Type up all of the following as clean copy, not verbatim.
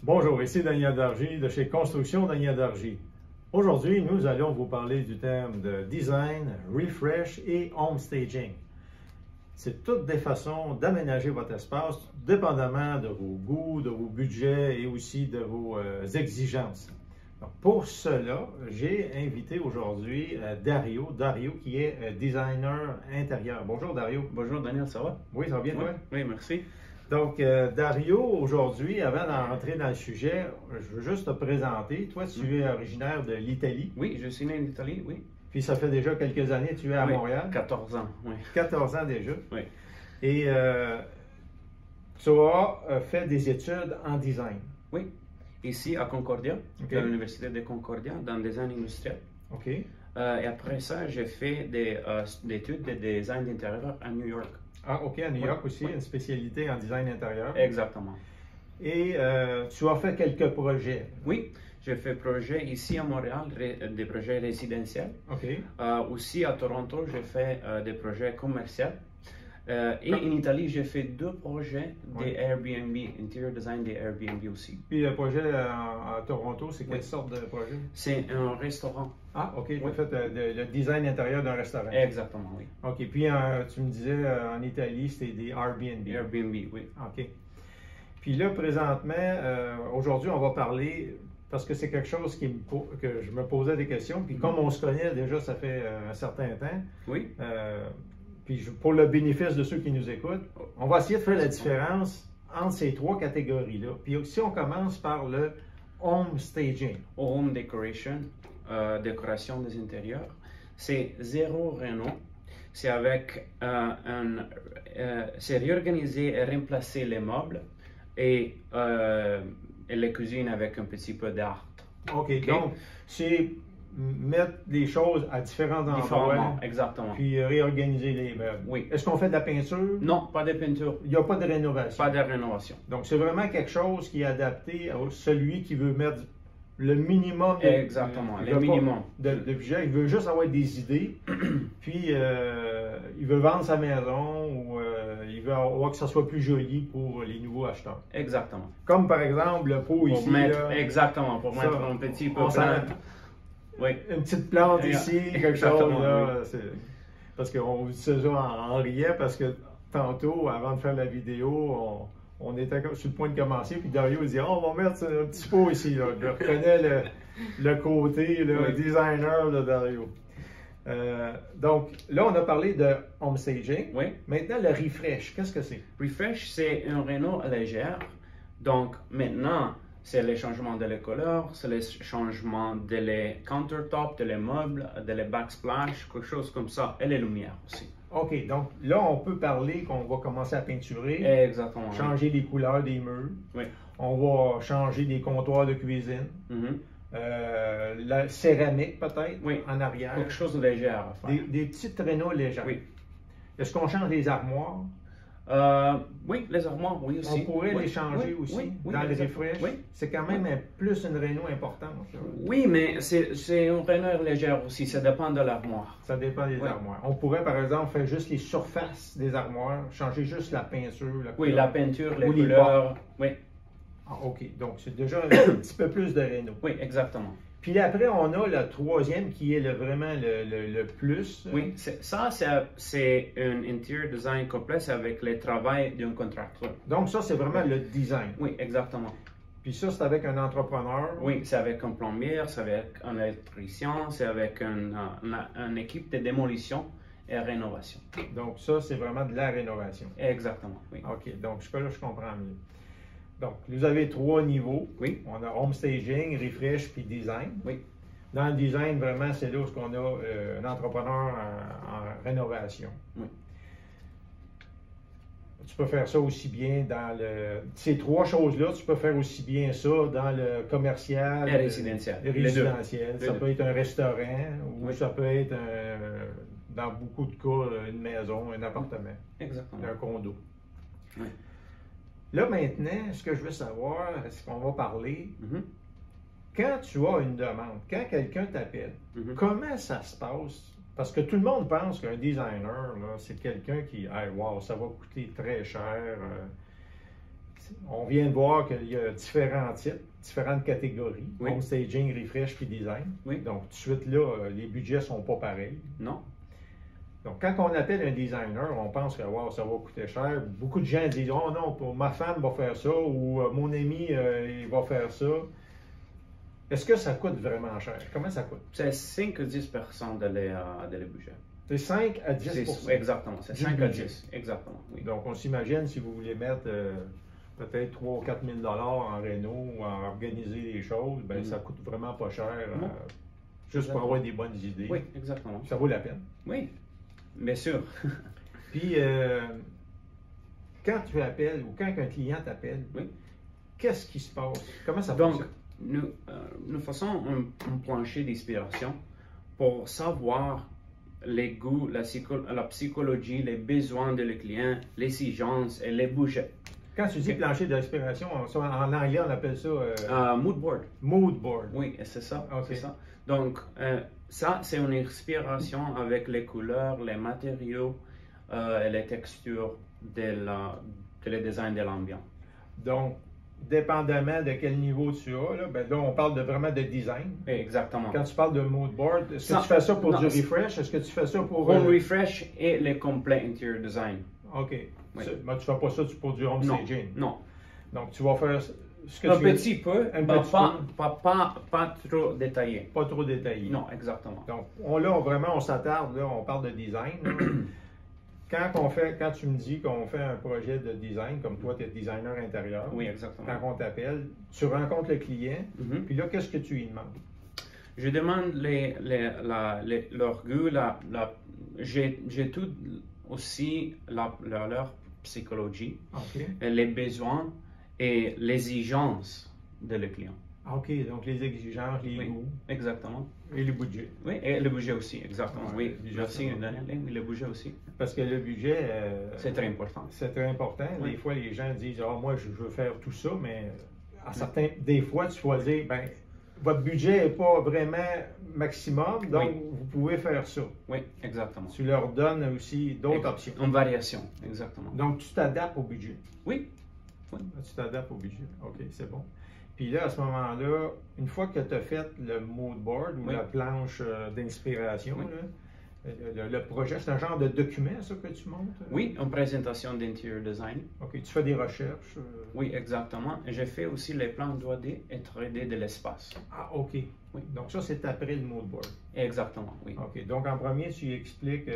Bonjour, ici Daniel Dargy de chez Construction Daniel Dargy. Aujourd'hui, nous allons vous parler du terme de design, refresh et home staging. C'est toutes des façons d'aménager votre espace dépendamment de vos goûts, de vos budgets et aussi de vos exigences. Donc, pour cela, j'ai invité aujourd'hui Dario qui est designer intérieur. Bonjour Dario. Bonjour Daniel, ça va? Oui, ça va bien toi? Oui, merci. Donc, Dario, aujourd'hui, avant d'entrer dans le sujet, je veux juste te présenter. Toi, tu es originaire de l'Italie. Oui, je suis né en Italie, oui. Puis ça fait déjà quelques années que tu es à Montréal. 14 ans, oui. 14 ans déjà. Oui. Et tu as fait des études en design. Oui, ici à Concordia, Okay. à l'Université de Concordia, dans le design industriel. OK. Et après ça, j'ai fait des études de design d'intérieur à New York. Ah, OK, à New York aussi, oui. une spécialité en design intérieur. Exactement. Et tu as fait quelques projets. Oui, j'ai fait projets ici à Montréal, des projets résidentiels. OK. Aussi à Toronto, j'ai fait des projets commerciaux. Et en Italie, j'ai fait 2 projets des Airbnb, interior design des Airbnb aussi. Puis le projet à Toronto, c'est quelle sorte de projet? C'est un restaurant. Ah, OK. Tu as fait le design intérieur d'un restaurant. Exactement, oui. OK. Puis tu me disais en Italie, c'était des Airbnb. Airbnb, oui. OK. Puis là, présentement, aujourd'hui, on va parler, parce que c'est quelque chose que je me posais des questions. Puis comme on se connaît déjà, ça fait un certain temps. Oui. Puis pour le bénéfice de ceux qui nous écoutent, on va essayer de faire la différence entre ces 3 catégories-là. Puis si on commence par le home staging. Home decoration, décoration des intérieurs, c'est zéro réno. C'est avec c'est réorganiser et remplacer les meubles et les cuisines avec un petit peu d'art. OK. Donc, c'est mettre les choses à différents endroits. Exactement. Puis réorganiser les meubles. Oui. Est-ce qu'on fait de la peinture? Non, pas de peinture. Il n'y a pas de rénovation. Pas de rénovation. Donc, c'est vraiment quelque chose qui est adapté à celui qui veut mettre le minimum Exactement, le minimum de budget. Il veut juste avoir des idées, puis il veut vendre sa maison ou il veut avoir que ça soit plus joli pour les nouveaux acheteurs. Exactement. Comme par exemple le pot ici. Exactement, pour mettre un petit peu oui. Une petite plante ici, quelque chose. Là, parce qu'on dit ça en riant, parce que tantôt, avant de faire la vidéo, on était sur le point de commencer, puis Dario dit on va mettre un petit pot ici. Là. Je reconnais le côté designer de Dario. Donc, là, on a parlé de home staging. Oui. Maintenant, le refresh, qu'est-ce que c'est? Refresh, c'est un réno légère. Donc, maintenant, c'est les changements de les couleurs, c'est les changements de les countertops, de les meubles, de les backsplash, quelque chose comme ça, et les lumières aussi. OK, donc là, on peut parler qu'on va commencer à peinturer. Exactement. Changer les couleurs des murs. Oui. On va changer des comptoirs de cuisine. La céramique, peut-être, en arrière. Quelque chose de léger à faire. Des petites rénaux légères. Oui. Est-ce qu'on change les armoires? Oui, les armoires, oui aussi. On pourrait les changer aussi dans le refresh. Oui. C'est quand même plus une réno importante. Oui, mais c'est une réno légère aussi. Ça dépend de l'armoire. Ça dépend des armoires. On pourrait, par exemple, faire juste les surfaces des armoires, changer juste la peinture. La peinture, les couleurs. Oui. Ah, OK. Donc, c'est déjà un petit peu plus de réno. Oui, exactement. Puis après, on a le troisième qui est vraiment le plus. Oui, ça, c'est un interior design complexe avec le travail d'un contracteur. Donc ça, c'est vraiment le design. Oui, exactement. Puis ça, c'est avec un entrepreneur. Oui, c'est avec un plombier, c'est avec un électricien, c'est avec une équipe de démolition et rénovation. Donc ça, c'est vraiment de la rénovation. Exactement, oui. OK, donc là, je comprends mieux. Donc, vous avez 3 niveaux. Oui. On a home staging, refresh, puis design. Oui. Dans le design, vraiment, c'est là où on a un entrepreneur en rénovation. Oui. Tu peux faire ça aussi bien dans ces 3 choses-là, tu peux faire aussi bien ça dans le commercial. Et résidentiel. Résidentiel. Ça peut être un restaurant ou Oui. ça peut être, dans beaucoup de cas, une maison, un appartement. Exactement. Un condo. Oui. Là, maintenant, ce que je veux savoir, c'est qu'on va parler. Quand tu as une demande, quand quelqu'un t'appelle, comment ça se passe? Parce que tout le monde pense qu'un designer, c'est quelqu'un qui, hey, wow, ça va coûter très cher. on vient de voir qu'il y a différents types, différentes catégories, Oui. home staging, refresh puis design. Oui. Donc, tout de suite là, les budgets ne sont pas pareils. Non. Donc, quand on appelle un designer, on pense que wow, ça va coûter cher. Beaucoup de gens disent oh non, pour ma femme va faire ça ou mon ami il va faire ça. Est-ce que ça coûte vraiment cher? Comment ça coûte? C'est 5 à 10% de les budgets. C'est 5 à 10 Exactement, c'est du 5 à budget. 10. Exactement, oui. Donc, on s'imagine si vous voulez mettre peut-être 3 ou 4 000 $ en réno ou en organiser les choses, ben, ça coûte vraiment pas cher Non. juste pour avoir des bonnes idées. Oui, exactement. Ça vaut la peine. Oui, bien sûr. Puis, quand tu appelles ou quand un client t'appelle, Oui. qu'est-ce qui se passe? Comment ça Donc, fonctionne? nous faisons un plancher d'inspiration pour savoir les goûts, la psychologie, les besoins de le client, les exigences et les budgets. Quand tu dis plancher d'inspiration, en anglais, on appelle ça Mood board. mood board. Oui, c'est ça. Ok. C'est ça. Donc, ça, c'est une inspiration avec les couleurs, les matériaux et les textures de le design de l'ambiance. Donc, dépendamment de quel niveau tu as, là, ben là, on parle vraiment de design. Exactement. Quand tu parles de mood board, est-ce que Ça- tu fais ça pour non, du c'est- refresh? Est-ce que tu fais ça pour... Home refresh et le complet interior design. OK. Oui. Mais tu fais pas ça pour du home Non, staging. non. Donc, tu vas faire ce que Un tu veux. petit peu, Un mais petit pas trop détaillé. Pas trop détaillé. Non, exactement. Donc, on s'attarde, là, on parle de design. là. Quand tu me dis qu'on fait un projet de design, comme toi, tu es designer intérieur, Oui, exactement. quand on t'appelle, tu rencontres le client, Mhm. puis là, qu'est-ce que tu lui demandes? Je demande leur goût, j'ai tout aussi leur psychologie, OK. les besoins et l'exigence de le client. OK, donc les exigences, les Oui. goûts Exactement. et le budget. Oui, et le budget aussi, exactement. Ouais, Oui, le budget, merci, ça va. Daniel. Oui, le budget aussi. Parce que le budget, C'est très important. c'est très important. Oui. Des fois, les gens disent ah, moi, je veux faire tout ça, mais des fois, tu vas dire ben, votre budget n'est pas vraiment maximum, donc Oui. vous pouvez faire ça. Oui, exactement. Tu leur donnes aussi d'autres options. Une variation, exactement. Donc, tu t'adaptes au budget. Oui, oui. Tu t'adaptes au budget. OK, c'est bon. Puis là, à ce moment-là, une fois que tu as fait le mood board ou Oui. la planche d'inspiration, Oui. là, le projet, c'est un genre de document, ça, que tu montes? Oui, une présentation d'interior design. OK, tu fais des recherches. Oui, exactement. Et j'ai fait aussi les plans 2D et 3D de l'espace. Ah, OK. Oui. Donc, ça, c'est après le mood board. Exactement, oui. OK. Donc, en premier, tu expliques.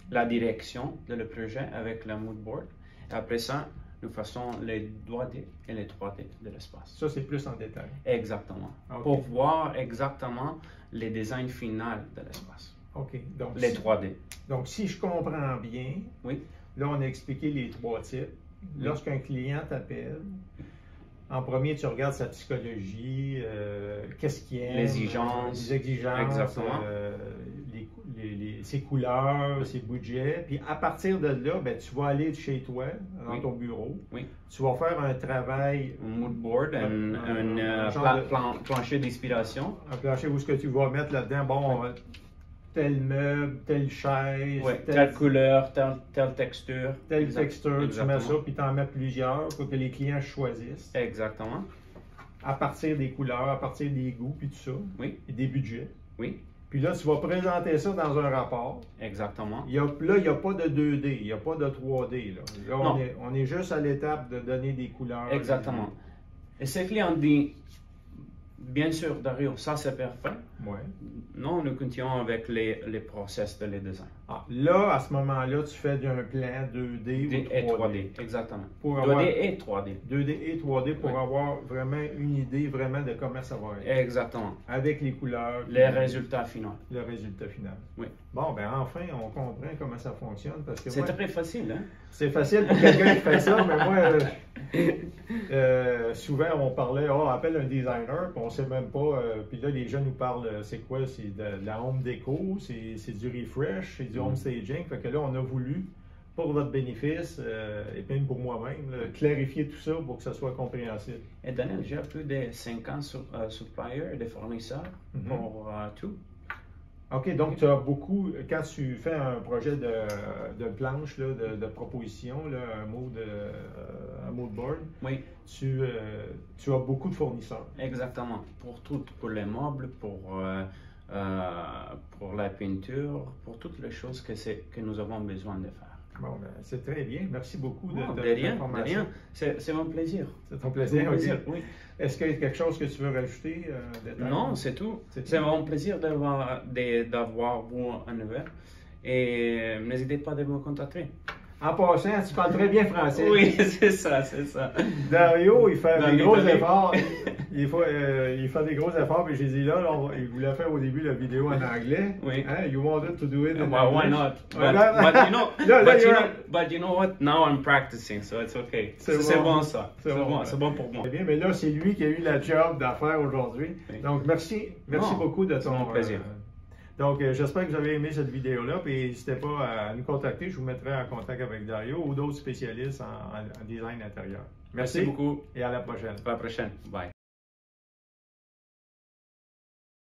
La direction de le projet avec le mood board. Et après ça, nous faisons les 2D et les 3D de l'espace. Ça, c'est plus en détail. Exactement. Ok. Pour voir exactement les designs finaux de l'espace. OK. Donc, Les 3D. donc, si je comprends bien, Oui, là, on a expliqué les trois types. Lorsqu'un client t'appelle, en premier, tu regardes sa psychologie, qu'est-ce qu'il aime, Les exigences. Exactement. Ses couleurs, ses budgets. Puis à partir de là, ben, tu vas aller chez toi, dans Oui. ton bureau. Oui. Tu vas faire un travail, un mood board, un genre de- plancher d'inspiration. un plancher où ce que tu vas mettre là-dedans, bon, tel meuble, telle chaise, Oui, telle couleur, telle texture. telle texture, tu Exactement. mets ça, puis tu en mets plusieurs pour que les clients choisissent. Exactement. À partir des couleurs, à partir des goûts, puis tout ça, Oui, et des budgets. oui, Puis là, tu vas présenter ça dans un rapport. exactement. Là, il n'y a pas de 2D, il n'y a pas de 3D. Là, Non. on est juste à l'étape de donner des couleurs. Exactement. Et ce client dit, bien sûr, Dario, ça c'est parfait. Ouais. Non, nous continuons avec les process de les design. Ah, là, à ce moment-là, tu fais un plan 2D ou Et 3D. 3D, exactement. Pour 2D avoir et 3D. 2D et 3D pour Oui. avoir vraiment une idée vraiment de comment ça va être. Exactement. Avec les couleurs. Les puis résultats finaux. le résultat final. Oui. Bon, ben enfin, on comprend comment ça fonctionne. Parce que C'est moi, très facile, hein? c'est facile pour quelqu'un qui fait ça, mais moi, souvent, on parlait, appelle un designer, puis on sait même pas. Puis là, les gens nous parlent, c'est quoi? C'est de la home déco, c'est du refresh, c'est du home staging. Fait que là, on a voulu, pour votre bénéfice, et même pour moi-même, là, clarifier tout ça pour que ça soit compréhensible. Et Daniel, j'ai plus de 50 suppliers, des fournisseurs Mhm. pour tout. OK, donc tu as beaucoup, quand tu fais un projet de planche, là, de proposition, là, un mood board, Oui, tu as beaucoup de fournisseurs. exactement. Pour tout, pour les meubles, pour la peinture, pour toutes les choses que nous avons besoin de faire. Bon, ben, c'est très bien. Merci beaucoup Non, de de rien, de information. rien. C'est mon plaisir. C'est ton plaisir, Mon OK. plaisir, oui. Est-ce qu'il y a quelque chose que tu veux rajouter? Non, c'est tout. C'est C'est tout. mon plaisir d'avoir vous un nouvelle. Et n'hésitez pas de me contacter. En passant, tu parles très bien français. Oui, c'est ça, c'est ça. Dario, il fait Dans des gros l'Italie. efforts. Il fait des gros efforts, puis j'ai dit là, il voulait faire au début la vidéo en anglais. Oui. Hein? You wanted to do it in Well, why English. not? Ouais, But you know what? Now I'm practicing, so it's okay. C'est C'est bon. bon ça. C'est C'est bon. bon, c'est bon pour moi. C'est bien, mais là, c'est lui qui a eu la job d'affaire aujourd'hui. Oui. Donc, merci Non, beaucoup de c'est ton mon plaisir. donc, j'espère que vous avez aimé cette vidéo-là. Puis, n'hésitez pas à nous contacter. Je vous mettrai en contact avec Dario ou d'autres spécialistes en design intérieur. Merci beaucoup. Et à la prochaine. À la prochaine. Bye.